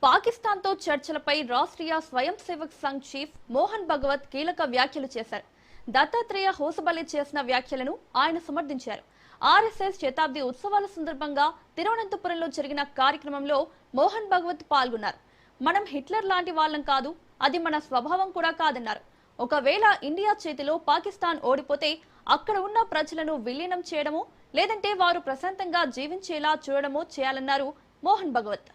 పాకిస్తాన్తో చర్చలపై రాష్ట్రీయ స్వయం సేవక్ సంఘ్ చీఫ్ మోహన్ భగవత్ కీలక వ్యాఖ్యలు చేశారు. దత్తాత్రేయ హోసబలే చేసిన వ్యాఖ్యలను ఆయన సమర్థించారు. ఆర్ఎస్ఎస్ శతాబ్ది ఉత్సవాల సందర్భంగా తిరువనంతపురంలో జరిగిన కార్యక్రమంలో మోహన్ భగవత్ పాల్గొన్నారు. మనం హిట్లర్ లాంటి వాళ్ళం కాదు, అది మన స్వభావం కూడా కాదన్నారు. ఒకవేళ ఇండియా చేతిలో పాకిస్తాన్ ఓడిపోతే అక్కడ ఉన్న ప్రజలను విలీనం చేయడమో లేదంటే వారు ప్రశాంతంగా జీవించేలా చూడడమో చేయాలన్నారు మోహన్ భగవత్.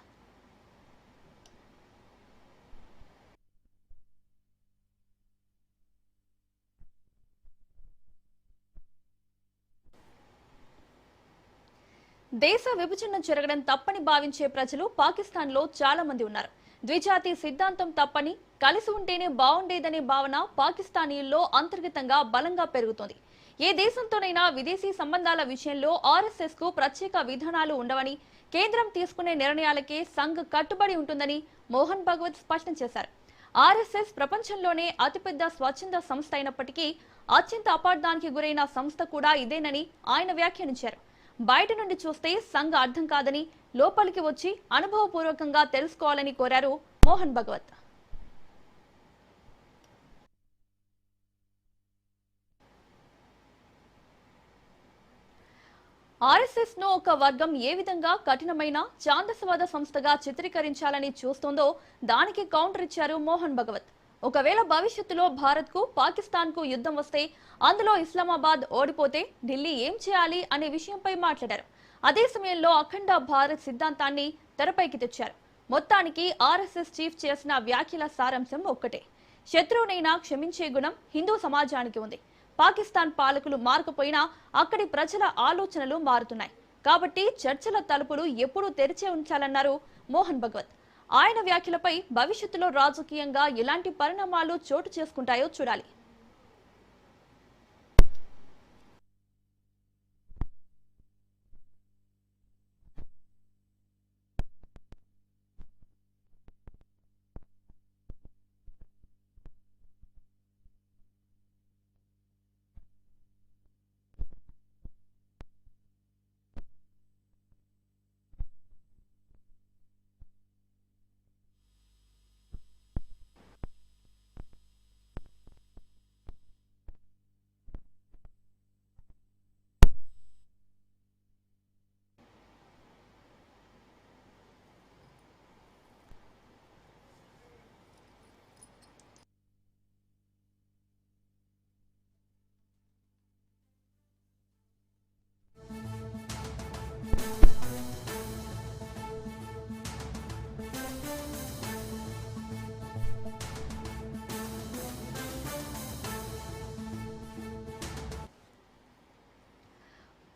దేశ విభజన జరగడం తప్పని భావించే ప్రజలు పాకిస్తాన్లో చాలా మంది ఉన్నారు. ద్విజాతి సిద్ధాంతం తప్పని, కలిసి ఉంటేనే బాగుండేదనే భావన పాకిస్తానీయుల్లో అంతర్గతంగా బలంగా పెరుగుతోంది. ఏ దేశంతోనైనా విదేశీ సంబంధాల విషయంలో ఆర్ఎస్ఎస్ కు ప్రత్యేక విధానాలు ఉండవని, కేంద్రం తీసుకునే నిర్ణయాలకే సంఘ్ కట్టుబడి ఉంటుందని మోహన్ భగవత్ స్పష్టం చేశారు. ఆర్ఎస్ఎస్ ప్రపంచంలోనే అతిపెద్ద స్వచ్ఛంద సంస్థ అయినప్పటికీ అత్యంత అపార్థానికి గురైన సంస్థ కూడా ఇదేనని ఆయన వ్యాఖ్యానించారు. బయట నుండి చూస్తే సంఘ్ అర్థం కాదని, లోపలికి వచ్చి అనుభవపూర్వకంగా తెలుసుకోవాలని కోరారు మోహన్ భగవత్. ఆర్ఎస్ఎస్ ను ఒక వర్గం ఏ విధంగా కఠినమైన ఛాందసవాద సంస్థగా చిత్రీకరించాలని చూస్తోందో దానికి కౌంటర్ ఇచ్చారు మోహన్ భగవత్. ఒకవేళ భవిష్యత్తులో భారత్ కు పాకిస్తాన్ కు యుద్ధం వస్తే అందులో ఇస్లామాబాద్ ఓడిపోతే ఢిల్లీ ఏం చేయాలి అనే విషయంపై మాట్లాడారు. అదే సమయంలో అఖండ భారత్ సిద్ధాంతాన్ని తెరపైకి తెచ్చారు. మొత్తానికి ఆర్ఎస్ఎస్ చీఫ్ చేసిన వ్యాఖ్యల సారాంశం ఒక్కటే: శత్రువునైనా క్షమించే గుణం హిందూ సమాజానికి ఉంది. పాకిస్తాన్ పాలకులు మారకపోయినా అక్కడి ప్రజల ఆలోచనలు మారుతున్నాయి. కాబట్టి చర్చల తలుపులు ఎప్పుడూ తెరిచే ఉంచాలన్నారు మోహన్ భగవత్. ఆయన వ్యాఖ్యలపై భవిష్యత్తులో రాజకీయంగా ఎలాంటి పరిణామాలు చోటు చేసుకుంటాయో చూడాలి.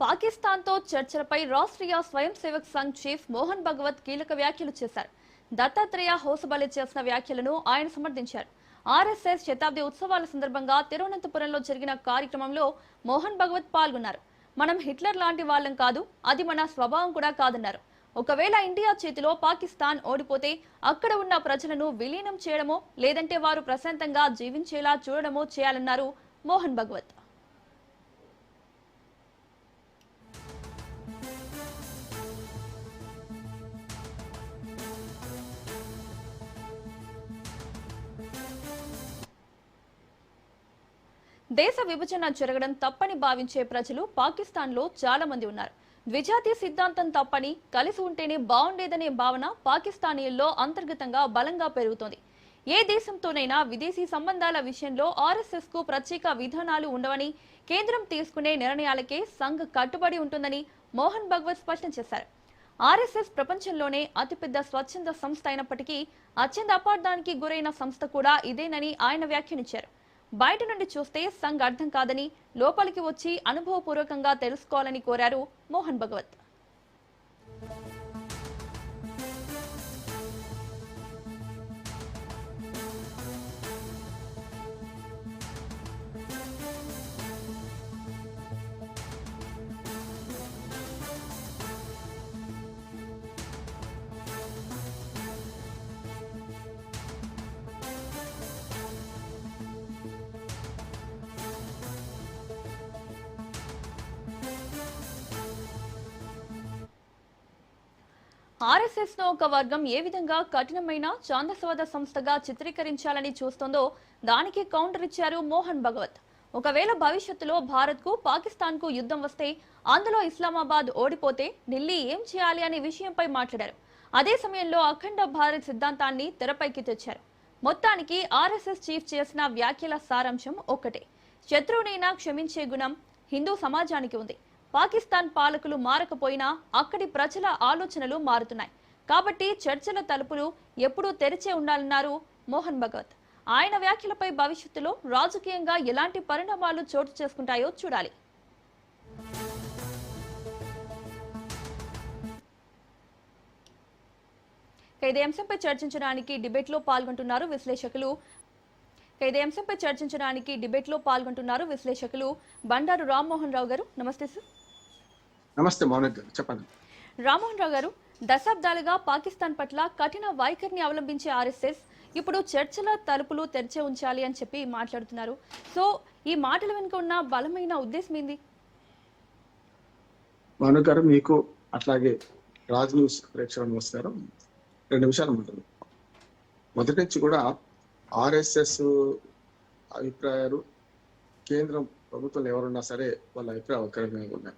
పాకిస్తాన్తో చర్చలపై రాష్ట్రీయ స్వయం సేవక్ సంఘ్ చీఫ్ మోహన్ భగవత్ కీలక వ్యాఖ్యలు చేశారు. దత్తాత్రేయ హోసబలే చేసిన వ్యాఖ్యలను ఆయన సమర్థించారు. ఆర్ఎస్ఎస్ శతాబ్ది ఉత్సవాల సందర్భంగా తిరువనంతపురంలో జరిగిన కార్యక్రమంలో మోహన్ భగవత్ పాల్గొన్నారు. మనం హిట్లర్ లాంటి వాళ్ళం కాదు, అది మన స్వభావం కూడా కాదన్నారు. ఒకవేళ ఇండియా చేతిలో పాకిస్తాన్ ఓడిపోతే అక్కడ ఉన్న ప్రజలను విలీనం చేయడమో లేదంటే వారు ప్రశాంతంగా జీవించేలా చూడడమో చేయాలన్నారు మోహన్ భగవత్. దేశ విభజన జరగడం తప్పని భావించే ప్రజలు పాకిస్తాన్లో చాలా మంది ఉన్నారు. ద్విజాతి సిద్ధాంతం తప్పని, కలిసి ఉంటేనే బాగుండేదనే భావన పాకిస్తానీయుల్లో అంతర్గతంగా బలంగా పెరుగుతోంది. ఏ దేశంతోనైనా విదేశీ సంబంధాల విషయంలో ఆర్ఎస్ఎస్ కు ప్రత్యేక విధానాలు ఉండవని, కేంద్రం తీసుకునే నిర్ణయాలకే సంఘ్ కట్టుబడి ఉంటుందని మోహన్ భగవత్ స్పష్టం చేశారు. ఆర్ఎస్ఎస్ ప్రపంచంలోనే అతిపెద్ద స్వచ్ఛంద సంస్థ అయినప్పటికీ అత్యంత అపార్థానికి గురైన సంస్థ కూడా ఇదేనని ఆయన వ్యాఖ్యానించారు. బయట నుండి చూస్తే సంఘ్ అర్థం కాదని, లోపలికి వచ్చి అనుభవపూర్వకంగా తెలుసుకోవాలని కోరారు మోహన్ భగవత్. ఆర్ఎస్ఎస్ ను ఒక వర్గం ఏ విధంగా కఠినమైన ఛాందసవాద సంస్థగా చిత్రీకరించాలని చూస్తోందో దానికి కౌంటర్ ఇచ్చారు మోహన్ భగవత్. ఒకవేళ భవిష్యత్తులో భారత్ కు పాకిస్తాన్ కు యుద్ధం వస్తే అందులో ఇస్లామాబాద్ ఓడిపోతే ఢిల్లీ ఏం చేయాలి అనే విషయంపై మాట్లాడారు. అదే సమయంలో అఖండ భారత్ సిద్ధాంతాన్ని తెరపైకి తెచ్చారు. మొత్తానికి ఆర్ఎస్ఎస్ చీఫ్ చేసిన వ్యాఖ్యల సారాంశం ఒక్కటే: శత్రువునైనా క్షమించే గుణం హిందూ సమాజానికి ఉంది. పాకిస్తాన్ పాలకులు మారకపోయినా అక్కడి ప్రజల ఆలోచనలు మారుతున్నాయి. కాబట్టి చర్చల తలుపులు ఎప్పుడూ తెరిచే ఉండాలన్నారు మోహన్ భగవత్. ఆయన వ్యాఖ్యలపై భవిష్యత్తులో రాజకీయంగా ఎలాంటి పరిణామాలు చోటు చేసుకుంటాయో చూడాలి. ఇదే అంశంపై చర్చించడానికి డిబేట్లో పాల్గొంటున్నారు విశ్లేషకులు బండారు రామ్మోహన్ రావు గారు. నమస్తే సార్. నమస్తే మౌనిక్ గారు, చెప్పండి. రామ్మోహన్ రావు గారు, దశాబ్దాలుగా పాకిస్తాన్ పట్ల కఠిన వైఖరిని అవలంబించే ఆర్ఎస్ఎస్ ఇప్పుడు చర్చల తలుపులు తెరిచే ఉంచాలి అని చెప్పి మాట్లాడుతున్నారు. సో ఈ మాటల వెనుక ఉన్న బలమైన ఉద్దేశం ఏంది? మౌనిక్ గారు, మీకు అట్లాగే రాజ్ న్యూస్ ప్రేక్షకులు నమస్కారం. 2 నిమిషాలు ఉంటుంది. మొదటి నుంచి కూడా ఆర్ఎస్ఎస్ అభిప్రాయాలు కేంద్రం ప్రభుత్వంలో ఎవరున్నా సరే వాళ్ళ అభిప్రాయం ఒకరిమే ఉన్నాయి.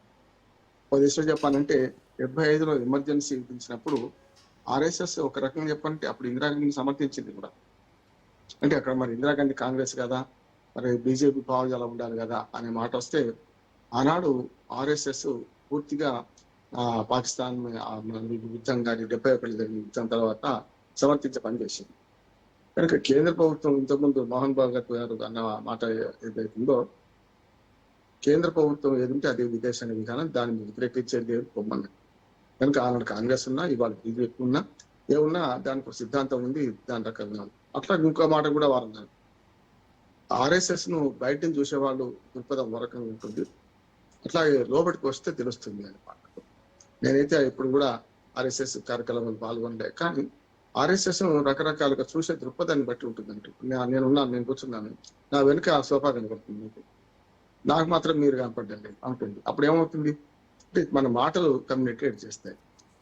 ఒక దిశలో చెప్పాలంటే 75లో ఎమర్జెన్సీ విధించినప్పుడు ఆర్ఎస్ఎస్ ఒక రకంగా చెప్పాలంటే అప్పుడు ఇందిరాగాంధీని సమర్థించింది కూడా. అంటే అక్కడ మరి ఇందిరాగాంధీ కాంగ్రెస్ కదా, మరి బీజేపీ భావజాలం ఉండాలి కదా అనే మాట వస్తే ఆనాడు ఆర్ఎస్ఎస్ పూర్తిగా పాకిస్తాన్ యుద్ధం కానీ 71 జరిగిన యుద్ధం తర్వాత సమర్థించే పని చేసింది. కనుక కేంద్ర ప్రభుత్వం ఇంతకుముందు మోహన్ భగవత్ గారు అన్న మాట ఏదైతుందో, కేంద్ర ప్రభుత్వం ఏదంటే అదే విదేశాంగ విధానం, దాన్ని వ్యతిరేకించేది పొమ్మని. కనుక ఆనాడు కాంగ్రెస్ ఉన్నా, ఇవాళ బీజేపీ ఉన్నా, ఏమున్నా దానికి ఒక సిద్ధాంతం ఉంది, దాని రకంగా. అట్లా ఇంకో మాట కూడా వారన్నారు, ఆర్ఎస్ఎస్ ను బయట నుంచి చూసేవాళ్ళు దృక్పథం వరకంగా ఉంటుంది, అట్లాగే లోపలికి వస్తే తెలుస్తుంది అని మాట. నేనైతే ఇప్పుడు కూడా ఆర్ఎస్ఎస్ కార్యక్రమాలు పాల్గొనలే, కానీ ఆర్ఎస్ఎస్ రకరకాలుగా చూసే దృక్పథాన్ని బట్టి ఉంటుందంటే నేను కూర్చున్నాను, నా వెనుక సోఫా కనబడుతుంది, మీకు నాకు మాత్రం మీరు కనపడ్డండి ఉంటుంది. అప్పుడు ఏమవుతుంది అంటే మన మాటలు కమ్యూనికేట్ చేస్తాయి.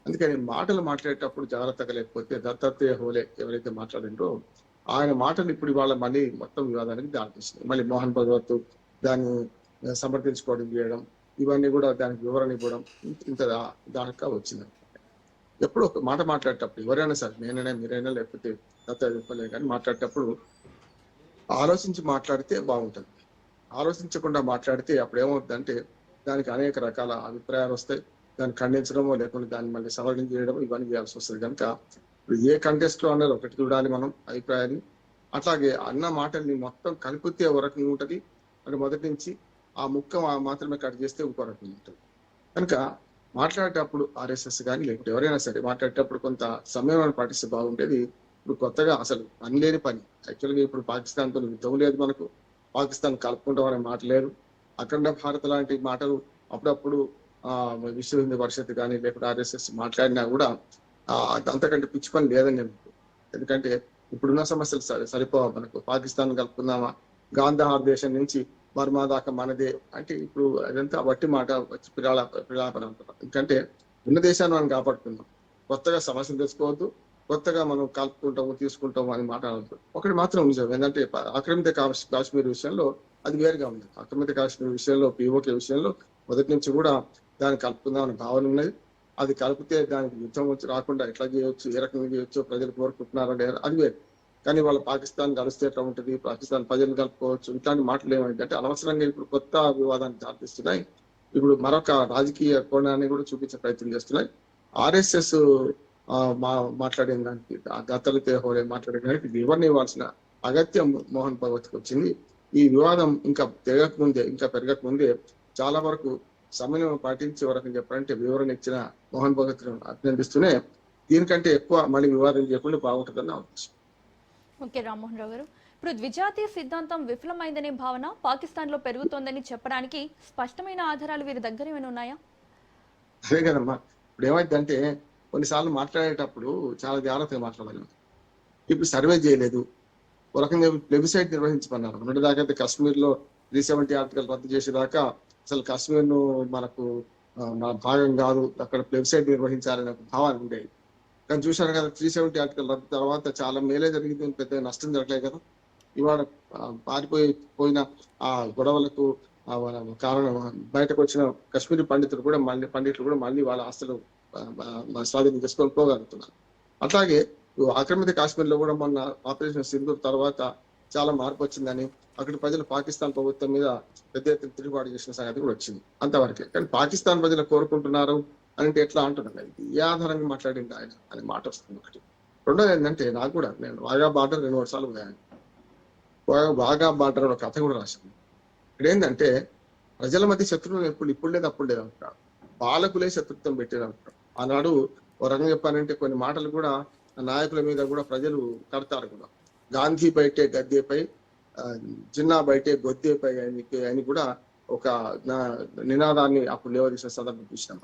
అందుకని మాటలు మాట్లాడేటప్పుడు జాగ్రత్తగా లేకపోతే దత్తాత్రేయ హోలే ఎవరైతే మాట్లాడిండ్రో ఆయన మాటలు ఇప్పుడు ఇవాళ మళ్ళీ మొత్తం వివాదానికి దారితీసింది. మళ్ళీ మోహన్ భగవత్ దాన్ని సమర్థించుకోవడం చేయడం, ఇవన్నీ కూడా దానికి వివరణ ఇవ్వడం, ఇంత దానికా వచ్చింది. ఎప్పుడు ఒక మాట మాట్లాడేటప్పుడు ఎవరైనా సరే, నేనైనా మీరైనా లేకపోతే చెప్పలే కానీ మాట్లాడేటప్పుడు ఆలోచించి మాట్లాడితే బాగుంటుంది. ఆలోచించకుండా మాట్లాడితే అప్పుడు ఏమవుతుందంటే దానికి అనేక రకాల అభిప్రాయాలు వస్తాయి. దాన్ని ఖండించడమో లేకుంటే దాన్ని మళ్ళీ సవరణ చేయడమో ఇవన్నీ చేయాల్సి వస్తుంది. కనుక ఏ కంటెస్ట్ లో అన్నది ఒకటి చూడాలి మనం అభిప్రాయాన్ని. అట్లాగే అన్న మాటల్ని మొత్తం కలిపితే ఒక రకంగా ఉంటుంది, అంటే మొదటి నుంచి ఆ ముక్క మాత్రమే కట్ చేస్తే ఇంకో రకంగా ఉంటుంది. కనుక మాట్లాడేటప్పుడు ఆర్ఎస్ఎస్ కానీ లేకపోతే ఎవరైనా సరే మాట్లాడేటప్పుడు కొంత సమయం పాటిస్తే బాగుండేది. ఇప్పుడు కొత్తగా అసలు పని లేని పని, యాక్చువల్గా ఇప్పుడు పాకిస్తాన్తో యుద్ధం లేదు, మనకు పాకిస్తాన్ కలుపుకుంటాం అనే మాట లేదు. అఖండ భారత్ లాంటి మాటలు అప్పుడప్పుడు విశ్వ హిందూ పరిషత్ కానీ లేకపోతే ఆర్ఎస్ఎస్ మాట్లాడినా కూడా అంతకంటే పిచ్చి పని లేదని నేను. ఎందుకంటే ఇప్పుడున్న సమస్యలు సరిపోవా మనకు. పాకిస్తాన్ కలుపుకుందామా, గాంధార్ దేశం నుంచి బర్మా దాకా మనదే అంటే ఇప్పుడు అదంతా వట్టి మాట, వచ్చి పిలాపన అంటున్నాం. ఎందుకంటే ఉన్న దేశాన్ని మనం కాపాడుతున్నాం, కొత్తగా సమస్యలు తెచ్చుకోవద్దు, కొత్తగా మనం కలుపుకుంటాము తీసుకుంటాము అని మాట్లాడద్దు. ఒకటి మాత్రం నిజం ఏంటంటే ఆక్రమిత కాశ్మీర్ విషయంలో అది వేరుగా ఉంది. ఆక్రమిత కాశ్మీర్ విషయంలో పీఓకే విషయంలో మొదటి నుంచి కూడా దాన్ని కలుపుకుందాం అనే భావన ఉన్నది. అది కలిపితే దానికి యుద్ధం వచ్చి రాకుండా ఎట్లా చేయొచ్చు, ఏ రకంగా చేయొచ్చు, ప్రజలు కోరుకుంటున్నారో లేదా అది వేరు. కానీ వాళ్ళ పాకిస్తాన్ కలిస్తే ఎట్లా ఉంటుంది, పాకిస్తాన్ ప్రజలు కలుపుకోవచ్చు, ఇట్లాంటి మాటలు ఏమైందంటే అనవసరంగా ఇప్పుడు కొత్త వివాదాన్ని దారితీస్తున్నాయి. ఇప్పుడు మరొక రాజకీయ కోణాన్ని కూడా చూపించే ప్రయత్నం చేస్తున్నాయి. ఆర్ఎస్ఎస్ మాట్లాడిన దానికి, దత్తలతే హోలే మాట్లాడిన దానికి వివరణ ఇవ్వాల్సిన అగత్యం మోహన్ భగవత్కి వచ్చింది. ఈ వివాదం ఇంకా పెరగక ముందే చాలా వరకు సమన్వయం పాటించి వరకు చెప్పాలంటే వివరణ ఇచ్చిన మోహన్ భగవత్ అభినందిస్తూనే దీనికంటే ఎక్కువ మళ్ళీ వివాదం చేయకుండా బాగుంటుందని నా ఉద్దేశం. ఓకే రామ్మోహన్ రావు గారు, ఇప్పుడు ద్విజాతీయ సిద్ధాంతం విఫలమైందనే భావన పాకిస్తాన్ లో పెరుగుతోందని చెప్పడానికి స్పష్టమైన ఆధారాలు వీరి దగ్గర ఏమైనా ఉన్నాయా? అదే కదమ్మా, ఇప్పుడు ఏమైందంటే కొన్నిసార్లు మాట్లాడేటప్పుడు చాలా జాగ్రత్తగా మాట్లాడాలి. ఇప్పుడు సర్వే చేయలేదు, ఒక రకంగా వెబ్సైట్ నిర్వహించమన్నారు. మొన్నటి దాకా అయితే కాశ్మీర్లో 370 ఆర్టికల్ రద్దు చేసేదాకా అసలు కాశ్మీర్ ను మనకు మన భాగం కాదు, అక్కడ వెబ్సైట్ నిర్వహించాలనే భావాన్ని ఉండేది. కానీ చూశారు కదా 370 ఆర్టికల్ రద్దు తర్వాత చాలా మేలే జరిగింది, పెద్ద నష్టం జరగలేదు కదా. ఇవాళ పోయిన ఆ గొడవలకు కారణం బయటకు వచ్చిన కశ్మీరీ పండితులు కూడా మళ్ళీ వాళ్ళ ఆస్తులు స్వాధీనం చేసుకొని పోగలుగుతున్నారు. అట్లాగే ఆక్రమిత కాశ్మీర్ లో కూడా మొన్న ఆపరేషన్ సింధూర్ తర్వాత చాలా మార్పు వచ్చిందని అక్కడ ప్రజలు పాకిస్తాన్ ప్రభుత్వం మీద పెద్ద ఎత్తున తిరుగుబాటు చేసిన సంగతి కూడా వచ్చింది అంతవరకే. కానీ పాకిస్తాన్ ప్రజలు కోరుకుంటున్నారు అంటే ఎట్లా అంటున్నారు, ఏ ఆధారంగా మాట్లాడింది ఆయన అనే మాట వస్తుంది ఒకటి. రెండోది ఏంటంటే నాకు కూడా నేను వాగా బార్డర్ 2-3 సార్లు పోయాను. వాగా బార్డర్ ఒక కథ కూడా రాసింది. ఇక్కడ ఏంటంటే ప్రజల మధ్య శత్రువులు ఇప్పుడు లేదు అప్పుడు లేదు అంటారు, పాలకులే శత్రుత్వం పెట్టారు అంటారు. ఆనాడు ఓ రకంగా చెప్పాలంటే కొన్ని మాటలు కూడా నాయకుల మీద కూడా ప్రజలు కడతారు కూడా. గాంధీ బయటే గద్దెపై, జిన్నా బయటే గొద్దెపై అని కూడా ఒక నినాదాన్ని అప్పుడు లేవదీసిన సందర్భం చూసినాం.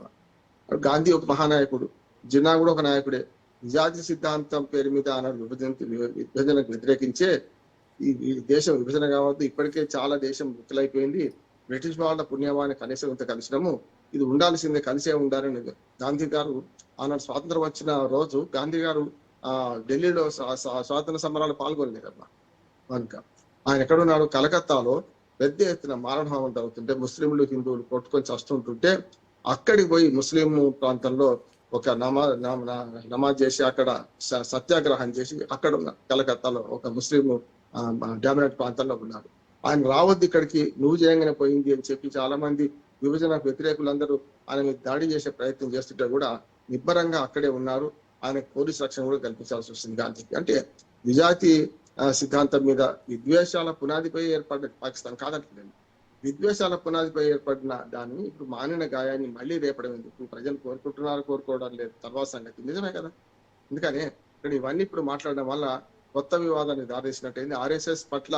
గాంధీ ఒక మహానాయకుడు, జిన్నా కూడా ఒక నాయకుడే. నిజాతి సిద్ధాంతం పేరు మీద ఆనాడు విభజనకు వ్యతిరేకించే ఈ దేశం విభజన కావద్దు, ఇప్పటికే చాలా దేశం ముక్కలైపోయింది, బ్రిటిష్ వాళ్ళ పుణ్యమాన్ని కనీసం ఇంత కలిసినాము, ఇది ఉండాల్సిందే, కలిసే ఉండాలని గాంధీ గారు ఆనాడు స్వాతంత్రం వచ్చిన రోజు గాంధీ గారు ఢిల్లీలో స్వాతంత్ర సమరాలు పాల్గొనలేదమ్మా. కనుక ఆయన ఎక్కడున్నాడు, కలకత్తాలో పెద్ద ఎత్తున మారణహోమం జరుగుతుంటే ముస్లింలు హిందువులు కొట్టుకొని చస్తుంటుంటే అక్కడికి పోయి ముస్లిం ప్రాంతంలో ఒక నమాజ్ చేసి అక్కడ సత్యాగ్రహం చేసి అక్కడ ఉన్న కలకత్తాలో ఒక ముస్లిం డామినేట్ ప్రాంతంలో ఉన్నారు. ఆయన రావద్దు ఇక్కడికి, నువ్వు చేయంగానే పోయింది అని చెప్పి చాలా మంది విభజన వ్యతిరేకులందరూ ఆయన మీద దాడి చేసే ప్రయత్నం చేస్తుంటే కూడా నిబ్బరంగా అక్కడే ఉన్నారు. ఆయన పోలీస్ రక్షణ కూడా కల్పించాల్సి వస్తుంది గాంధీకి. అంటే నిజాతి సిద్ధాంతం మీద విద్వేషాల పునాదిపై ఏర్పడ్డ పాకిస్తాన్ కాదంటలేదు, విద్వేషాల పునాదిపై ఏర్పడిన దాన్ని ఇప్పుడు మానిన గాయాన్ని మళ్ళీ రేపడం ఎందుకు, ప్రజలు కోరుకోవడం లేదు తర్వాత సంగతి నిజమే కదా. అందుకనే ఇక్కడ ఇవన్నీ ఇప్పుడు మాట్లాడడం వల్ల కొత్త వివాదాన్ని దారిసినట్టయింది. ఆర్ఎస్ఎస్ పట్ల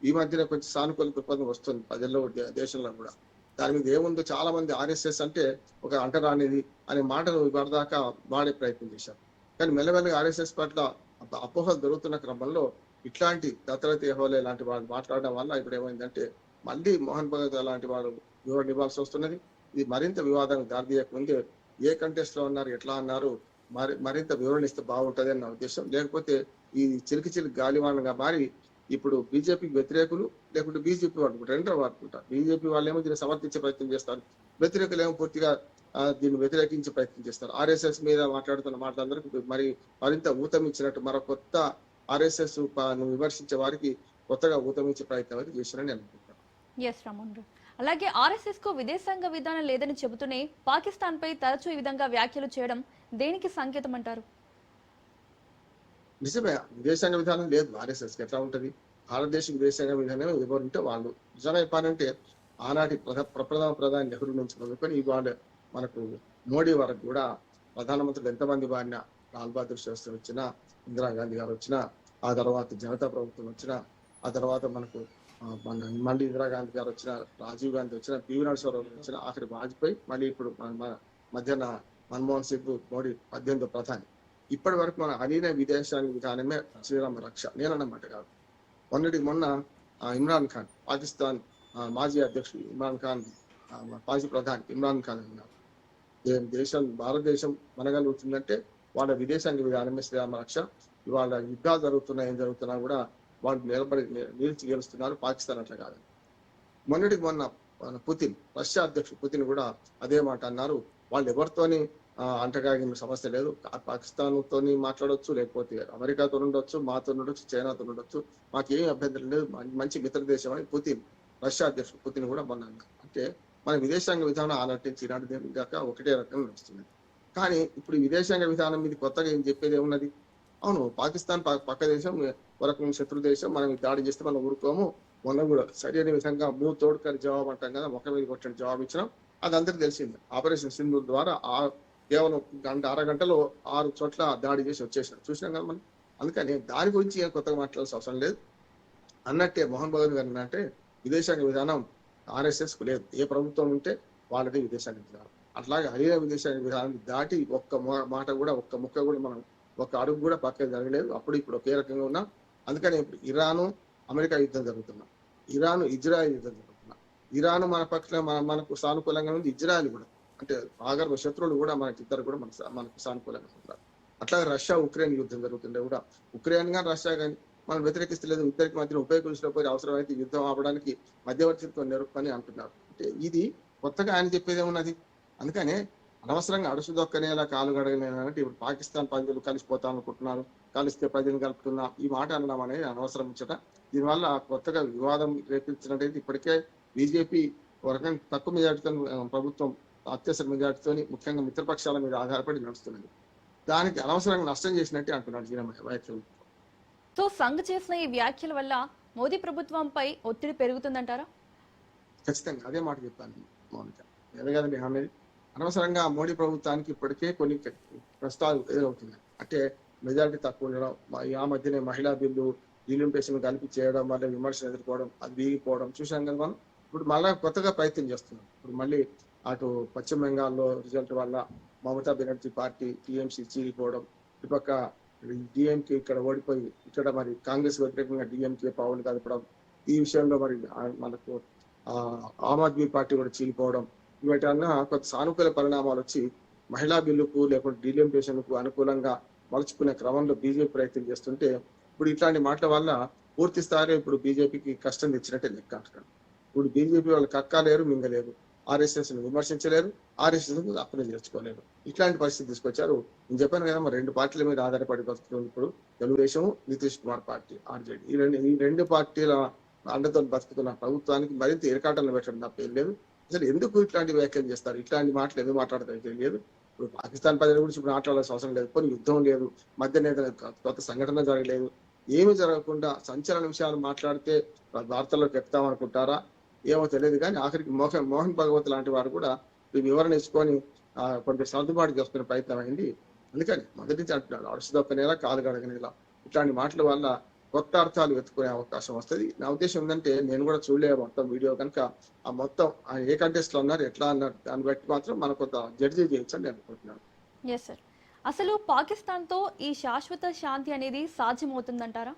ఈ మధ్యన కొంచెం సానుకూల దృక్పథం వస్తుంది ప్రజల్లో, దేశంలో కూడా. దాని మీద ఏముందో చాలా మంది ఆర్ఎస్ఎస్ అంటే ఒక అంటరానిది అనే మాటను ఇప్పటిదాకా వాడే ప్రయత్నం చేశారు. కానీ మెల్లమెల్లగా ఆర్ఎస్ఎస్ పట్ల అపోహలు దొరుకుతున్న క్రమంలో ఇట్లాంటి దత్తరథ్ యెహోవా లాంటి వాళ్ళు మాట్లాడడం వల్ల ఇప్పుడు ఏమైందంటే మళ్ళీ మోహన్ భగవత్ లాంటి వాళ్ళు వివరణ ఇవ్వాల్సి వస్తున్నది. ఇది మరింత వివాదానికి దారితీయకముందే ఏ కంటెస్ట్ లో ఉన్నారు, ఎట్లా అన్నారు, మరింత వివరణ ఇస్తే బాగుంటది అన్న ఉద్దేశం. లేకపోతే ఈ చిలికి గాలివానగా మారి ఇప్పుడు బీజేపీకి వ్యతిరేకులు లేకుంటే బీజేపీ వాళ్ళు రెండో వాడుకుంటారు. బీజేపీ వాళ్ళు ఏమో దీన్ని సమర్థించే ప్రయత్నం చేస్తారు, వ్యతిరేకులు ఏమో పూర్తిగా దీన్ని వ్యతిరేకించే ప్రయత్నం చేస్తారు. ఆర్ఎస్ఎస్ మీద మాట్లాడుతున్న మాటలందరికీ మరింత ఊతమిచ్చినట్టు మరో కొత్త ఆర్ఎస్ఎస్ విమర్శించే వారికి కొత్తగా ఊతమించే ప్రయత్నం అయితే చేశారని నేను అనుకుంటున్నాను. అలాగే ఆర్ఎస్ఎస్ కు విదేశాంగ విధానం లేదని చెబుతూనే పాకిస్తాన్ పై తరచూ ఈ విధంగా వ్యాఖ్యలు చేయడం దేనికి సంకేతం అంటారు? నిజమే, విదేశాంగ విధానం లేదు ఆర్ఎస్ఎస్ కి. ఎట్లా ఉంటది, భారతదేశ విదేశాంగ విధానం ఎవరుంటే వాళ్ళు. నిజంగా చెప్పాలంటే ఆనాటి ప్రధాని నెహ్రూ నుంచి మొదలుకొని ఇవాళ మనకు మోడీ వరకు కూడా ప్రధానమంత్రులు ఎంతమంది వారిన, లాల్ బహదూర్ శాస్త్రి వచ్చినా, ఇందిరాగాంధీ గారు వచ్చినా, ఆ తర్వాత జనతా ప్రభుత్వం వచ్చినా, ఆ తర్వాత మనకు మళ్ళీ ఇందిరాగాంధీ గారు వచ్చిన, రాజీవ్ గాంధీ వచ్చిన, పివి నరసింహారావు వచ్చిన, ఆఖరి వాజ్పేయి, మళ్ళీ ఇప్పుడు మధ్యాహ్న మన్మోహన్ సింగ్, మోడీ 18వ ప్రధాని. ఇప్పటి వరకు మన అలీన విదేశాంగ విధానమే శ్రీరామ రక్ష. నేనన్నమాట కాదు. మొన్న ఇమ్రాన్ ఖాన్, పాకిస్తాన్ మాజీ అధ్యక్షుడు ఇమ్రాన్ ఖాన్, మాజీ ప్రధాని ఇమ్రాన్ ఖాన్ ఉన్నారు. భారతదేశం మనగలుగుతుందంటే వాళ్ళ విదేశాంగ విధానమే శ్రీరామ రక్ష. ఇవాళ యుద్ధాలు జరుగుతున్నా ఏం జరుగుతున్నా కూడా వాళ్ళు నిలిచి గెలుస్తున్నారు. పాకిస్తాన్ అట్లా కాదు. మొన్న పుతిన్, రష్యా అధ్యక్షుడు పుతిన్ కూడా అదే మాట అన్నారు. వాళ్ళు ఎవరితోని అంటగాగిన సమస్య లేదు, పాకిస్తాన్ తోని మాట్లాడొచ్చు, లేకపోతే అమెరికాతో ఉండొచ్చు, మాతో ఉండొచ్చు, చైనాతో ఉండొచ్చు, మాకేమీ అభ్యంతరం లేదు, మంచి మిత్ర దేశం అని పుతిన్, రష్యా అధ్యక్షుడు పుతిన్ కూడా మొన్న అన్నారు. అంటే మన విదేశాంగ విధానం ఆనాటి నుంచి ఈనాటి దాకా ఒకటే రకంగా నడుస్తుంది. కానీ ఇప్పుడు విదేశాంగ విధానం మీద కొత్తగా ఏం చెప్పేది ఏమున్నది? అవును, పాకిస్తాన్ పక్క దేశం, వరకు శత్రు దేశం, మనం దాడి చేస్తే మనం ఊరుకోము. మొన్న కూడా సరైన విధంగా మూడు తోడుకని జవాబు అంటాం కదా, మొక్క మీద కొట్టిన జవాబు ఇచ్చినాం. అది అందరికీ తెలిసింది. ఆపరేషన్ సింధూర్ ద్వారా కేవలం అరగంటలో 6 చోట్ల దాడి చేసి వచ్చేసారు, చూసినాం కదా మనం. అందుకని దాని గురించి ఏం కొత్తగా మాట్లాడాల్సిన అవసరం లేదు. అన్నట్టే మోహన్ భగవత్ గారు అంటే విదేశాంగ విధానం ఆర్ఎస్ఎస్ కు లేదు, ఏ ప్రభుత్వం ఉంటే వాళ్ళది విదేశాంగ విధానం. అట్లాగే హరియాణా విదేశాంగ విధానం దాటి ఒక్క మాట కూడా, ఒక్క ముక్క కూడా, మనం ఒక అడుగు కూడా పక్కన జరగలేదు. అప్పుడు ఇప్పుడు ఒకే రకంగా ఉన్నాం. అందుకని ఇప్పుడు ఇరాను అమెరికా యుద్ధం జరుగుతున్నాం, ఇరాను ఇజ్రాయెల్ యుద్ధం జరుగుతున్నాం. ఇరాను మన పక్షంలో మనకు సానుకూలంగా ఉంది, ఇజ్రాయెల్ కూడా, అంటే ఆగర్భ శత్రువులు కూడా మనకి ఇద్దరు కూడా మనకు సానుకూలంగా ఉన్నారు. అట్లా అట్లాగే రష్యా ఉక్రెయిన్ యుద్ధం జరుగుతుండే కూడా ఉక్రెయిన్ కానీ రష్యా కానీ మనం వ్యతిరేకిస్తలేదు, ఇద్దరికి మధ్యన ఉపయోగించినప్పుడు అవసరమైతే యుద్ధం ఆపడానికి మధ్యవర్తిత్వం నెరుపని అంటున్నారు. అంటే ఇది కొత్తగా ఆయన చెప్పేది ఏమున్నది? అందుకనే అనవసరంగా అడుసు దొక్కనేలా కాలు గడగలేనంటే ఇప్పుడు పాకిస్తాన్ ప్రజలు కలిసిపోతాం అనుకుంటున్నారు, కలిస్తే ప్రజలు కలుపుతున్నా ఈ మాట అనడం అనేది అనవసరం ముచ్చట. దీనివల్ల కొత్తగా వివాదం రేపించినట్టయితే ఇప్పటికే బీజేపీ ఒక రకంగా తక్కువ మెజార్టీతో ప్రభుత్వం అత్యవసర మెజార్టీతో ముఖ్యంగా మిత్రపక్షాల మీద ఆధారపడి నడుస్తున్నది. దానికి అనవసరంగా నష్టం చేసినట్టే అంటున్నాడు ఈయన వ్యాఖ్యలు. సో సంఘ్ చేసిన ఈ వ్యాఖ్యల వల్ల మోదీ ప్రభుత్వంపై ఒత్తిడి పెరుగుతుందంటారా? ఖచ్చితంగా అదే మాట చెప్పాను మౌనిక. అదే కదండి అనేది. అనవసరంగా మోడీ ప్రభుత్వానికి ఇప్పటికే కొన్ని ప్రశ్నలు ఎదురవుతున్నాయి. అంటే మెజారిటీ తక్కువ ఉండడం, ఆ మధ్యనే మహిళా బిల్లు డీలిమిటేషన్ కలిపి చేయడం వల్ల విమర్శలు ఎదుర్కోవడం, అది వీగిపోవడం చూసాం కదా మనం. ఇప్పుడు మళ్ళా కొత్తగా ప్రయత్నం చేస్తున్నాం. ఇప్పుడు మళ్ళీ అటు పశ్చిమ బెంగాల్లో రిజల్ట్ వల్ల మమతా బెనర్జీ పార్టీ టీఎంసీ చీలిపోవడం, ఇటుపక్క డిఎంకే ఇక్కడ ఓడిపోయి ఇక్కడ మరి కాంగ్రెస్ వ్యతిరేకంగా డిఎంకే పావులు కదపడం, ఈ విషయంలో మరి మనకు ఆమ్ ఆద్మీ పార్టీ కూడా చీలిపోవడం, వీటి వల్ల కొంత సానుకూల పరిణామాలు వచ్చి మహిళా బిల్లుకు లేకుంటే డీలిమిటేషన్ కు అనుకూలంగా మలుచుకునే క్రమంలో బీజేపీ ప్రయత్నం చేస్తుంటే ఇప్పుడు ఇట్లాంటి మాటల వల్ల పూర్తి స్థాయిలో ఇప్పుడు బీజేపీకి కష్టం తెచ్చినట్టే లెక్క అంటారు. ఇప్పుడు బీజేపీ వాళ్ళు కక్కలేరు, మింగలేరు, ఆర్ఎస్ఎస్ ను విమర్శించలేరు, ఆర్ఎస్ఎస్ ను అప్లై చేసుకోలేరు. ఇట్లాంటి పరిస్థితి తీసుకొచ్చారు. నేను చెప్పాను కదా, మరి 2 పార్టీల మీద ఆధారపడి బతుకుతుంది ఇప్పుడు తెలుగుదేశం, నితీష్ కుమార్ పార్టీ ఆర్జేడీ. ఈ రెండు పార్టీల అండతో బతుకుతున్న ప్రభుత్వానికి మరింత ఇరకాటంలో పెట్టడం తప్ప ఏం లేదు. అసలు ఎందుకు ఇట్లాంటి వ్యాఖ్యలు చేస్తారు, ఇట్లాంటి మాటలు ఎందుకు మాట్లాడతారు తెలియదు. ఇప్పుడు పాకిస్తాన్ ప్రజల గురించి ఇప్పుడు మాట్లాడాల్సిన అవసరం లేదు. కొన్ని యుద్ధం లేదు, మధ్య కొత్త సంఘటన జరగలేదు, ఏమి జరగకుండా సంచలన విషయాలు మాట్లాడితే వార్తల్లోకి ఎక్కుతామనుకుంటారా ఏమో తెలియదు. కానీ ఆఖరికి మోహన్ భగవత్ లాంటి వారు కూడా ఈ వివరణ ఇచ్చుకొని కొంత సర్దుబాటు చేసుకునే ప్రయత్నం అయింది. అందుకని మొదటి నుంచి అంటున్నాడు, అడుసుదొక్కనేలా కాలు గడగనేలా ఇట్లాంటి మాటల వల్ల కొత్త అర్థాలు వెతుకునే అవకాశం వస్తుంది. నా ఉద్దేశం ఏంటంటే, నేను కూడా చూడలే మొత్తం వీడియో, కనుక ఆ మొత్తం ఏ కంటెస్ట్ లో అన్నారు ఎట్లా అన్నారు దాన్ని బట్టి మాత్రం మనం కొంత జడ్జి చేయొచ్చు అని నేను అనుకుంటున్నాను. Yes sir. అసలు పాకిస్తాన్ తో ఈ శాశ్వత శాంతి అనేది సాధ్యమవుతుందంటారా?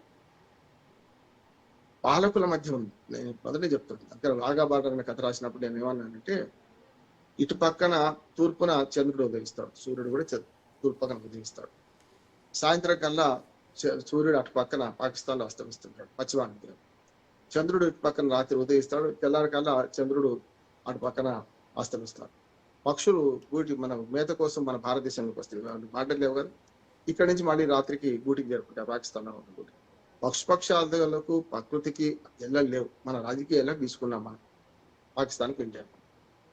పాలకుల మధ్య ఉంది. నేను మొదటే చెప్తాను, అక్కడ వాఘా బార్డర్ అనే కథ రాసినప్పుడు నేను ఏమన్నానంటే, ఇటు పక్కన తూర్పున చంద్రుడు ఉదయిస్తాడు, సూర్యుడు కూడా తూర్పు పక్కన ఉదయిస్తాడు. సాయంత్రం కల్లా సూర్యుడు అటు పక్కన పాకిస్తాన్ లో అస్తమిస్తుంటాడు పశ్చిమానికి. చంద్రుడు ఇటు పక్కన రాత్రి ఉదయిస్తాడు, తెల్లారి కల్లా చంద్రుడు అటు పక్కన అస్తమిస్తాడు. పక్షులు గూటి మన మేత కోసం మన భారతదేశంలోకి వస్తాయి, మాట్లాడలేవు కదా. ఇక్కడ నుంచి మళ్ళీ రాత్రికి గూటికి చేరుకుంటారు పాకిస్తాన్ లో ఉన్న గూటి. పక్షాలకు ప్రకృతికి ఎల్లలు లేవు, మన రాజకీయ ఎల్లలు తీసుకున్నాం మనం పాకిస్తాన్కి ఇండియా.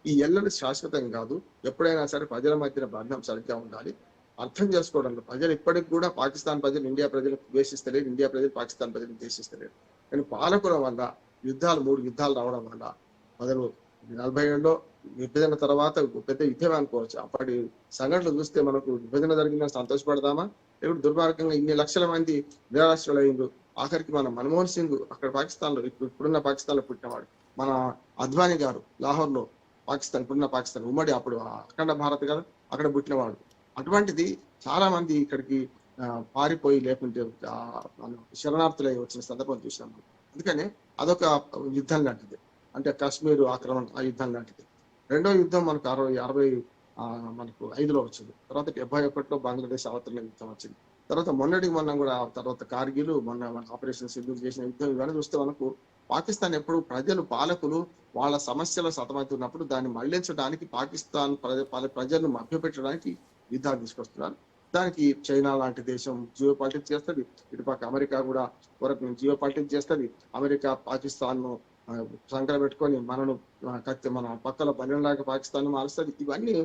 ఈ ఎల్లలు శాశ్వతం కాదు. ఎప్పుడైనా సరే ప్రజల మధ్యన బంధం సరిగ్గా ఉండాలి. అర్థం చేసుకోవడంలో ప్రజలు ఇప్పటికి కూడా పాకిస్తాన్ ప్రజలు ఇండియా ప్రజలకు ద్వేషిస్తలేరు, ఇండియా ప్రజలు పాకిస్తాన్ ప్రజలకు ద్వేషిస్తలేరు. కానీ పాలకుల వల్ల యుద్ధాలు 3 యుద్ధాలు రావడం వల్ల మొదలు 47లో విభజన తర్వాత పెద్ద యుద్ధం అనుకోవచ్చు. అప్పటి సంఘటనలు చూస్తే మనకు విభజన జరిగిందని సంతోషపడదామా, ఇప్పుడు దుర్మార్గంగా ఇన్ని లక్షల మంది నిరాశ్రయులు అయింది. ఆఖరికి మన మన్మోహన్ సింగ్ అక్కడ పాకిస్తాన్ లో ఇప్పుడున్న పాకిస్తాన్ లో పుట్టినవాడు. మన అద్వానీ గారు లాహోర్ లో పాకిస్తాన్, ఇప్పుడున్న పాకిస్తాన్ ఉమ్మడి అప్పుడు అఖండ భారత్ కదా, అక్కడ పుట్టినవాడు. అటువంటిది చాలా మంది ఇక్కడికి పారిపోయి లేకుంటే శరణార్థులై వచ్చిన సందర్భం చూసినాం. అందుకని అదొక యుద్ధం లాంటిది, అంటే కాశ్మీర్ ఆక్రమణ ఆ యుద్ధం లాంటిది. రెండో యుద్ధం మనకు 65లో వచ్చింది. తర్వాత 71లో బంగ్లాదేశ్ అవతరణ యుద్ధం వచ్చింది. తర్వాత మొన్న కూడా తర్వాత కార్గిల్, మొన్న మన ఆపరేషన్ సింధూర్ చేసిన యుద్ధం, ఇవన్నీ చూస్తే మనకు పాకిస్తాన్ ఎప్పుడు ప్రజలు పాలకులు వాళ్ళ సమస్యలు సతమవుతున్నప్పుడు దాన్ని మళ్లించడానికి పాకిస్తాన్ ప్రజలను మభ్యపెట్టడానికి యుద్ధాలు తీసుకొస్తున్నారు. దానికి చైనా లాంటి దేశం జియో పాలిటిక్స్ చేస్తుంది, ఇటుపక్క అమెరికా కూడా జియో పాలిటిక్స్ చేస్తుంది. అమెరికా పాకిస్తాన్ ను సంకల పెట్టుకొని మన పక్కల పల్లెలాగా పాకిస్తాన్ మారుస్తుంది. ఇవన్నీ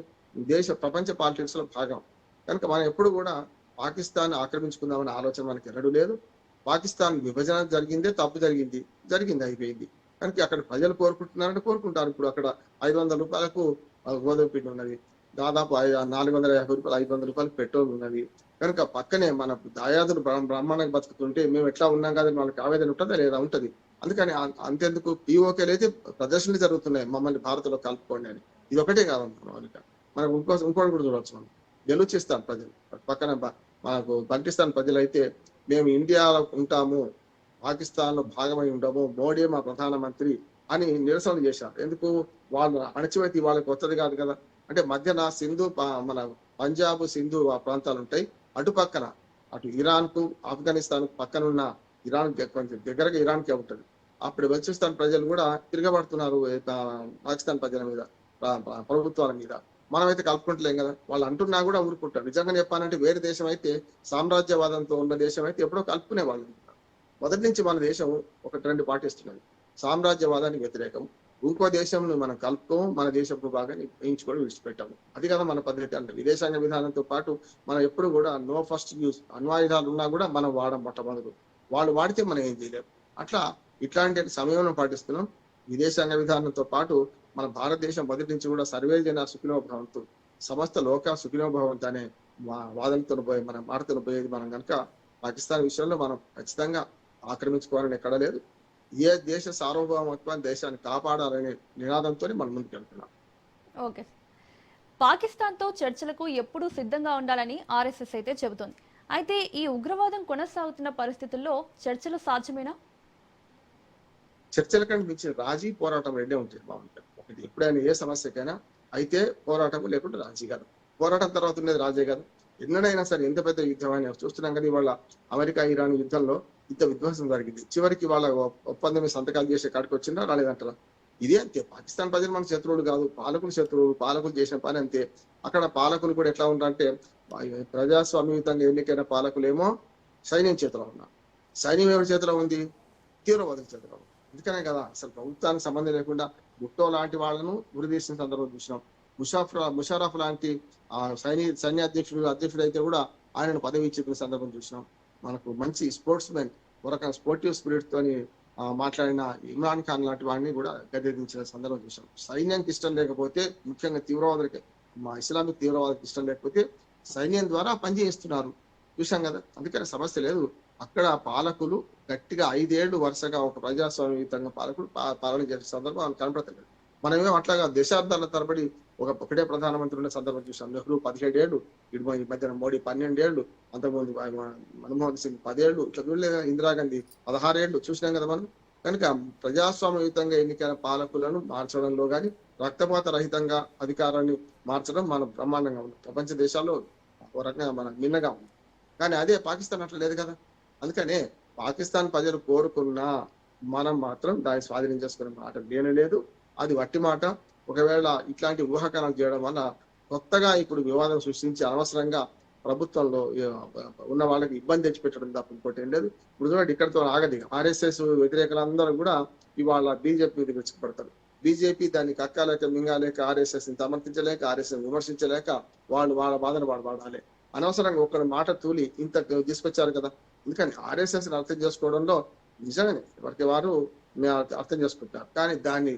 ప్రపంచ పాలిటిక్స్ లో భాగం. కనుక మనం ఎప్పుడు కూడా పాకిస్తాన్ ఆక్రమించుకుందామనే ఆలోచన మనకి ఎన్నడూ లేదు. పాకిస్తాన్ విభజన జరిగిందే, తప్పు జరిగింది అయిపోయింది. కనుక అక్కడ ప్రజలు కోరుకుంటున్నారంటే కోరుకుంటారు. ఇప్పుడు అక్కడ 500 రూపాయలకు గోధుమ పిండి ఉన్నది, దాదాపు 450 రూపాయలు 500 రూపాయలు పెట్రోల్ ఉన్నది. కనుక పక్కనే మన దాయాదులు బ్రహ్మాండంగా బతుకుతుంటే మేము ఎట్లా ఉన్నాం కదా వాళ్ళకి ఆవేదన ఉంటుందా లేదా? ఉంటది. అందుకని అంతెందుకు పీఓకేలు అయితే ప్రదర్శనలు జరుగుతున్నాయి, మమ్మల్ని భారత్లో కలుపుకోండి అని. ఇది ఒకటే కాదనుకున్నాం. మనకు ఇంకోటి కూడా చూడవచ్చు. మనం గెలుచిస్తాం ప్రజలు పక్కన మనకు పాకిస్తాన్ ప్రజలు అయితే మేము ఇండియాలో ఉంటాము, పాకిస్తాన్ లో భాగమై ఉండము, మోడీ మా ప్రధానమంత్రి అని నిరసన చేశారు. ఎందుకు? వాళ్ళ అణచివేత వాళ్ళకి కొత్తది కాదు కదా. అంటే మధ్యన సింధు మన పంజాబ్ సింధు ఆ ప్రాంతాలు ఉంటాయి, అటు పక్కన అటు ఇరాన్ కు ఆఫ్ఘనిస్తాన్ పక్కన ఉన్న ఇరాన్ కొంచెం దగ్గరగా ఇరాన్కే ఉంటుంది. అప్పుడు బలూచిస్తాన్ ప్రజలు కూడా తిరగబడుతున్నారు పాకిస్తాన్ ప్రజల మీద, ప్రభుత్వాల మీద. మనమైతే కలుపుకుంటలేం కదా. వాళ్ళు అంటున్నా కూడా ఊరుకుంటారు. నిజంగా చెప్పాలంటే వేరే దేశం అయితే, సామ్రాజ్యవాదంతో ఉన్న దేశం అయితే ఎప్పుడో కలుపుకునే వాళ్ళు. మొదటి నుంచి మన దేశం ఒక ట్రెండ్ పాటిస్తున్నది, సామ్రాజ్యవాదానికి వ్యతిరేకం. ఇంకో దేశంలో మనం కలుపుకోము, మన దేశపు భాగాన్ని వేయించుకొని విడిచిపెట్టాము. అది కదా మన పద్ధతి. అంటే విదేశాంగ విధానంతో పాటు మనం ఎప్పుడు కూడా నో ఫస్ట్ యూస్, అణ్వాయుధాలు ఉన్నా కూడా మనం వాడం మొట్టమొదలు. వాళ్ళు వాడితే మనం ఏం చేయలేము. అట్లా ఇట్లాంటి సమయంలో పాటిస్తున్నాం. విదేశాంగ విధానంతో పాటు మన భారతదేశం మొదటి నుంచి కూడా సర్వే జన సుఖినో భవంతు, సమస్త లోక సుఖినో భవంతు అనే వాదనతో పోయి మనం మాటతో పోయేది. మనం కనుక పాకిస్తాన్ విషయంలో మనం ఖచ్చితంగా ఆక్రమించుకోవాలని ఎక్కడ లేదు. ఏ దేశ సార్వభౌమత్వాన్ని దేశాన్ని కాపాడాలనే నినాదంతో మనం ముందుకు వెళ్తున్నాం. ఓకే. పాకిస్తాన్తో చర్చలకు ఎప్పుడూ సిద్ధంగా ఉండాలని ఆర్ఎస్ఎస్ అయితే చెబుతోంది. అయితే ఈ ఉగ్రవాదం కొనసాగుతున్న పరిస్థితుల్లో చర్చలు సాధ్యమేనా? చర్చల కంటే మించిన రాజీ పోరాటం రెండే ఉంటాయి బాగుంటాయి. ఒకటి, ఎప్పుడైనా ఏ సమస్యకైనా అయితే పోరాటం, లేకుంటే రాజీ కాదు. పోరాటం తర్వాత ఉండేది రాజే కాదు. ఎన్నడైనా సరే ఎంత పెద్ద యుద్ధం అయినా చూస్తున్నాం కదా. ఇవాళ అమెరికా ఇరాన్ యుద్ధంలో ఇంత విధ్వంసం జరిగింది. చివరికి వాళ్ళ ఒప్పందం సంతకాలు చేసే కాడికి వచ్చిందా రాలేదంటారా? ఇదే అంతే. పాకిస్తాన్ ప్రజలు మన శత్రువులు కాదు, పాలకులు శత్రువులు. పాలకులు చేసిన పని అంతే. అక్కడ పాలకులు కూడా ఎట్లా ఉంటారంటే, ప్రజాస్వామ్యయుతంగా ఎన్నికైన పాలకులేమో సైన్యం చేతిలో ఉన్నారు. సైన్యం ఎవరి చేతిలో ఉంది? తీవ్రవాదుల చేతిలో ఉంది. అందుకనే కదా అసలు ప్రభుత్వానికి సంబంధం లేకుండా భుట్టో లాంటి వాళ్ళను ఉరిదీసిన సందర్భం చూసినాం. ముషారఫ్ లాంటి అధ్యక్షుడు అయితే కూడా ఆయనను పదవి ఇచ్చిన సందర్భం చూసినాం. మనకు మంచి స్పోర్ట్స్ మెన్, ఒక స్పోర్టివ్ స్పిరిట్ తోని మాట్లాడిన ఇమ్రాన్ ఖాన్ లాంటి వాడిని కూడా గద్దెదించిన సందర్భం చూసాం. సైన్యానికి ఇష్టం లేకపోతే, ముఖ్యంగా తీవ్రవాదులకి, మా ఇస్లామిక్ తీవ్రవాదకి ఇష్టం లేకపోతే సైన్యం ద్వారా పనిచేస్తున్నారు, చూసాం కదా. అందుకని సమస్య లేదు. అక్కడ పాలకులు గట్టిగా 5 ఏళ్లు వరుసగా ఒక ప్రజాస్వామ్యయుతంగా పాలకులు పాలన చేసే సందర్భం కనపడతలేదు. మనమేమో అట్లాగా దశాబ్దాల తరబడి ఒకటే ప్రధానమంత్రి ఉన్న సందర్భం చూసాం. నెహ్రూ 17 ఏళ్లు, ఈ మధ్యన మోడీ 12 ఏళ్లు, అంతకుముందు మన్మోహన్ సింగ్ 10 ఏళ్లు, ఇట్లా చూడలేదు. ఇందిరాగాంధీ 16 ఏళ్లు చూసినాం కదా మనం. కనుక ప్రజాస్వామ్యయుతంగా ఎన్నికైన పాలకులను మార్చడంలో కానీ, రక్తపాత రహితంగా అధికారాన్ని మార్చడం మనం బ్రహ్మాండంగా ఉంది. ప్రపంచ దేశాల్లో ఒక రకంగా మనం మిన్నగా ఉంది. కానీ అదే పాకిస్తాన్ అట్లా లేదు కదా. అందుకనే పాకిస్తాన్ ప్రజలు కోరుకున్నా మనం మాత్రం దాన్ని స్వాధీనం చేసుకునే మాట లేనే లేదు. అది వట్టి మాట. ఒకవేళ ఇట్లాంటి ఊహాకరణలు చేయడం వల్ల కొత్తగా ఇప్పుడు వివాదం సృష్టించి అనవసరంగా ప్రభుత్వంలో ఉన్న వాళ్ళకి ఇబ్బంది తెచ్చిపెట్టడం తప్ప ఇంకోటి ఏం లేదు. ఇప్పుడు చూడండి, ఇక్కడతో ఆగది. ఆర్ఎస్ఎస్ వ్యతిరేకులందరూ కూడా ఇవాళ బీజేపీ మీద విరుచుకుపడతారు. బీజేపీ దాన్ని కక్కాలేక మింగాలేక, ఆర్ఎస్ఎస్ ని సమర్థించలేక, ఆర్ఎస్ఎస్ విమర్శించలేక వాళ్ళు వాళ్ళ బాధను వాడాలి. అనవసరంగా ఒకరి మాట తూలి ఇంత తీసుకొచ్చారు కదా. అందుకని ఆర్ఎస్ఎస్ ని అర్థం చేసుకోవడంలో నిజంగానే ఎవరికి వారు అర్థం చేసుకుంటారు. కానీ దాన్ని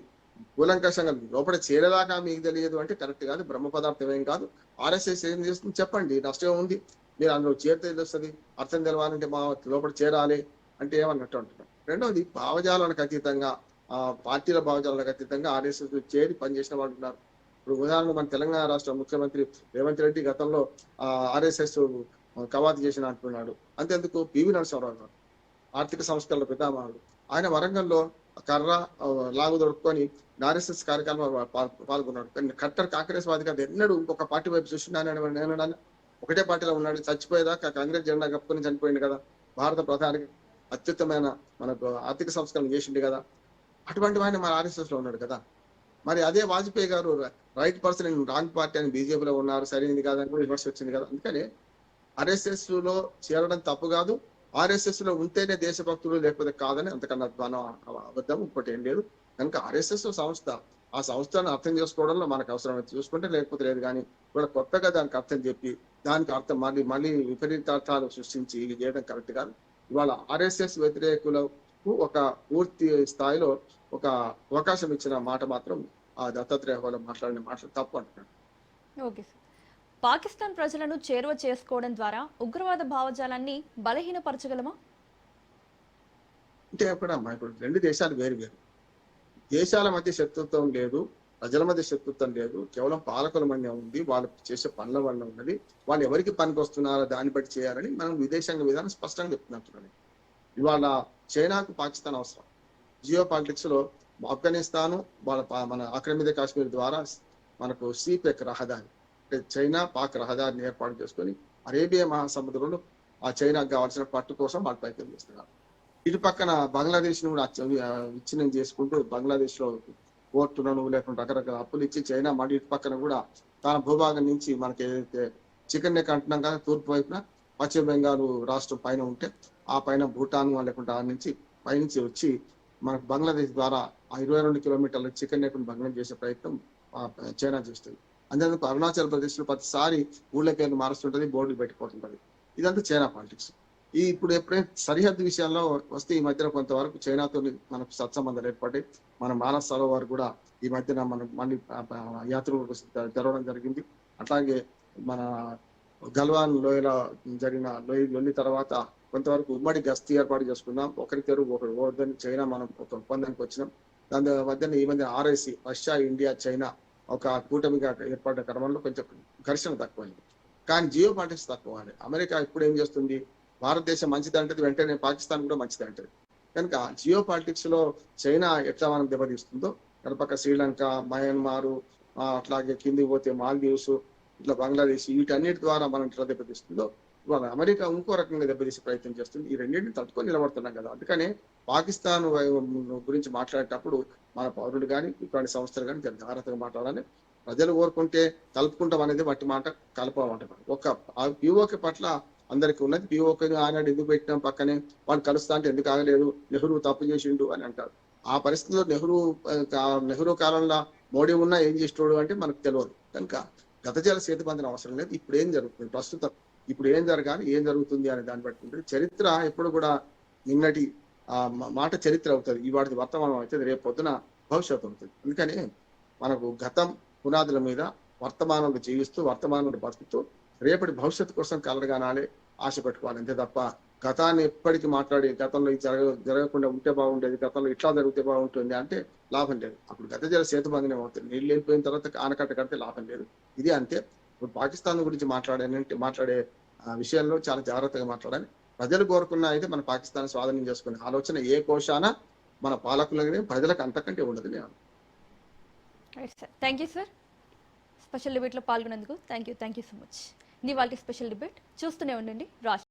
కూలంకషంగా లోపల చేరేదాకా మీకు తెలియదు అంటే కరెక్ట్ కాదు. బ్రహ్మ పదార్థం ఏం కాదు. ఆర్ఎస్ఎస్ ఏం చేస్తుంది చెప్పండి, నష్టం ఉంది. మీరు అందులో చేరితే తెలుస్తుంది. అర్థం తెలవాలంటే మా లోపల చేరాలి అంటే ఏమన్నట్టు అంటున్నాం. రెండవది, భావజాలకు అతీతంగా, పార్టీల భావజాలకు అతీతంగా ఆర్ఎస్ఎస్ చేరి పనిచేసిన వాళ్ళు ఉన్నారు. ఇప్పుడు ఉదాహరణ, మన తెలంగాణ రాష్ట్ర ముఖ్యమంత్రి రేవంత్ రెడ్డి గతంలో ఆర్ఎస్ఎస్ కవాతు చేసిన అంటున్నాడు. అంతేందుకు పివి నరసింహారావు గారు, ఆర్థిక సంస్కరణల పితామహుడు, ఆయన వరంగల్లో కర్ర లాగు దొరుకుకొని ఆర్ఎస్ఎస్ కార్యక్రమంలో పాల్గొన్నాడు. కానీ కట్టర్ కాంగ్రెస్ వాది కాదు. ఎన్నడూ ఇంకొక పార్టీ వైపు చూస్తున్నాను. ఒకటే పార్టీలో ఉన్నాడు. చచ్చిపోయేదాకా కాంగ్రెస్ జెండా కప్పుకొని చనిపోయింది కదా. భారత ప్రధానికి అత్యుత్తమైన మనకు ఆర్థిక సంస్కరణ చేసింది కదా. అటువంటి వాడిని మన ఆర్ఎస్ఎస్ లో ఉన్నాడు కదా. మరి అదే వాజ్పేయి గారు right person in wrong party అని బీజేపీలో ఉన్నారు, సరైనది కాదని కూడా విమర్శ వచ్చింది కదా. అందుకని ఆర్ఎస్ఎస్ లో చేరడం తప్పు కాదు. ఆర్ఎస్ఎస్ లో ఉంటేనే దేశభక్తులు, లేకపోతే కాదని అంతకన్నా అబద్ధం ఇంకోటి ఏం లేదు. కనుక ఆర్ఎస్ఎస్ సంస్థ, ఆ సంస్థను అర్థం చేసుకోవడంలో మనకు అవసరమైతే చూసుకుంటే, లేకపోతే లేదు. కానీ కూడా కొత్తగా దానికి అర్థం చెప్పి దానికి అర్థం మళ్ళీ విపరీతార్థాలు సృష్టించి ఇది చేయడం కరెక్ట్ కాదు. ఇవాళ ఆర్ఎస్ఎస్ వ్యతిరేకులకు ఒక పూర్తి స్థాయిలో ఒక అవకాశం ఇచ్చిన మాట మాత్రం ఆ దత్తాత్రేయ హోళ మాట్లాడిన మాటలు తప్పు అంటున్నాడు. Okay sir. పాకిస్తాన్ ప్రజలను చేరువ చేసుకోవడం ద్వారా ఉగ్రవాద భావజాలాన్ని బలహీనపరచగలమా? అంటే అక్కడ ఇప్పుడు రెండు దేశాలు వేరు వేరు. దేశాల మధ్య శత్రుత్వం లేదు, ప్రజల మధ్య శత్రుత్వం లేదు. కేవలం పాలకుల మధ్య ఉంది. వాళ్ళు చేసే పనుల వల్ల ఉన్నది. వాళ్ళు ఎవరికి పనికి వస్తున్నారో దాన్ని బట్టి చేయాలని మనం విదేశాంగ విధానం స్పష్టంగా చెప్తున్నట్టున్నాను. ఇవాళ చైనాకు పాకిస్తాన్ అవసరం. జియో పాలిటిక్స్ లో ఆఫ్ఘనిస్తాను మన ఆక్రమిత కాశ్మీర్ ద్వారా మనకు సీపెక్ రహదారి, అంటే చైనా పాక్ రహదారిని ఏర్పాటు చేసుకొని అరేబియా మహాసముద్రంలో ఆ చైనాకు కావాల్సిన పట్టు కోసం వాళ్ళు ప్రయత్నం చేస్తున్నారు. ఇటు పక్కన బంగ్లాదేశ్ ను కూడా విచ్ఛిన్నం చేసుకుంటూ బంగ్లాదేశ్ లో పోర్టులను లేకుండా రకరకాల అప్పులు ఇచ్చి చైనా మళ్ళీ ఇటు పక్కన కూడా తన భూభాగం నుంచి మనకి ఏదైతే చికెన్ నెక్ అంటున్నాం కదా, తూర్పు వైపున పశ్చిమ బెంగాల్ రాష్ట్రం పైన ఉంటే ఆ పైన భూటాన్ లేకుండా ఆ నుంచి పైనుంచి వచ్చి మనకు బంగ్లాదేశ్ ద్వారా ఆ 22 కిలోమీటర్ల చికెన్ నెక్ భగ్నం చేసే ప్రయత్నం చైనా చేస్తుంది. అంతేందుకు అరుణాచల్ ప్రదేశ్ లో ప్రతిసారి ఊళ్ళ పేర్లు మారుస్తుంటది, బోర్డులు పెట్టిపోతుంటది. ఇదంతా చైనా పాలిటిక్స్. ఇప్పుడు ఎప్పుడైతే సరిహద్దు విషయాల్లో వస్తే ఈ మధ్యన కొంతవరకు చైనాతో మనకు సత్సంబంధాలు ఏర్పడి మన మానస్ సరోవర్ కూడా ఈ మధ్యన మనం మళ్ళీ యాత్రికులకు తెరవడం జరిగింది. అట్లాగే మన గల్వాన్ లోయలో జరిగిన లొల్లి తర్వాత కొంతవరకు ఉమ్మడి గస్తీ ఏర్పాటు చేసుకుందాం, ఒకరి తెరువు ఒకరు ఓదని చైనా మనం ఒక ఒప్పందానికి వచ్చినాం. దాని మధ్యన ఈ మధ్య ఆర్ఐసి రష్యా, ఇండియా, చైనా ఒక కూటమిగా ఏర్పడిన క్రమంలో కొంచెం ఘర్షణ తక్కువైంది. కానీ జియో పాలిటిక్స్ తక్కువ. అమెరికా ఇప్పుడు ఏం చేస్తుంది, భారతదేశం మంచిది అంటది, వెంటనే పాకిస్తాన్ కూడా మంచిది అంటది. కనుక జియో పాలిటిక్స్ లో చైనా ఎట్లా మనం దెబ్బతీస్తుందో కనుపక్క శ్రీలంక, మయన్మారు, అట్లాగే కిందికి పోతే మాల్దీవ్స్, ఇట్లా బంగ్లాదేశ్, వీటన్నిటి ద్వారా మనం ఎట్లా దెబ్బతీస్తుందో ఇవాళ అమెరికా ఇంకో రకంగా దెబ్బతీసే ప్రయత్నం చేస్తుంది. ఈ రెండింటిని తట్టుకొని నిలబడుతున్నాం కదా. అందుకనే పాకిస్తాన్ గురించి మాట్లాడేటప్పుడు మన పౌరులు కానీ ఇటువంటి సంస్థలు కానీ జాగ్రత్తగా మాట్లాడాలి. ప్రజలు కోరుకుంటే కలుపుకుంటాం అనేది మట్టి మాట, కలపమంటారు. ఒక పిఓకే పట్ల అందరికి ఉన్నది. పిఓకే ఆనాడు ఎందుకు పెట్టినాం పక్కనే, వాళ్ళు కలుస్తా అంటే ఎందుకు ఆగలేదు, నెహ్రూ తప్పు చేసిండు అని అంటారు. ఆ పరిస్థితిలో నెహ్రూ కాలంలో మోడీ ఉన్నా ఏం చేసినోడు అంటే మనకు తెలియదు. కనుక గత జల సేతుబంధన అవసరం లేదు. ఇప్పుడు ఏం జరుగుతుంది, ప్రస్తుతం ఇప్పుడు ఏం జరగాలి, ఏం జరుగుతుంది అనే దాన్ని బట్టి ఉంటుంది. చరిత్ర ఎప్పుడు కూడా నిన్నటి మాట చరిత్ర అవుతుంది, ఇవాటి వర్తమానం అవుతుంది, రేపు పొద్దున భవిష్యత్తు అవుతుంది. అందుకని మనకు గతం పునాదుల మీద వర్తమానంలో జీవిస్తూ వర్తమానంలో బతుకుతూ రేపటి భవిష్యత్తు కోసం కలగానాలే ఆశ పెట్టుకోవాలి. అంతే తప్ప గతాన్ని ఎప్పటికీ మాట్లాడి గతంలో జరగకుండా ఉంటే బాగుండేది, గతంలో ఇట్లా జరిగితే బాగుంటుంది అంటే లాభం లేదు. అప్పుడు గత జల సేతుబంధనం అవుతుంది, నీళ్ళు వెళ్ళిపోయిన తర్వాత ఆనకట్ట కడితే లాభం లేదు. ఇది అంతే. ఇప్పుడు పాకిస్తాన్ గురించి మాట్లాడే విషయాల్లో చాలా జాగ్రత్తగా మాట్లాడాలి. ప్రజలు కోరుకున్న అయితే మన పాకిస్తాన్ స్వాధీనం చేసుకునే ఆలోచన ఏ కోశాన మన పాలకులనే ప్రజలకు అంతకంటే ఉండదు. నేను థ్యాంక్ యూ సార్, స్పెషల్ డిబేట్లో పాల్గొనేందుకు థ్యాంక్ యూ సో మచ్. ఇది వాళ్ళ స్పెషల్ డిబేట్. చూస్తూనే ఉండండి రాష్ట్ర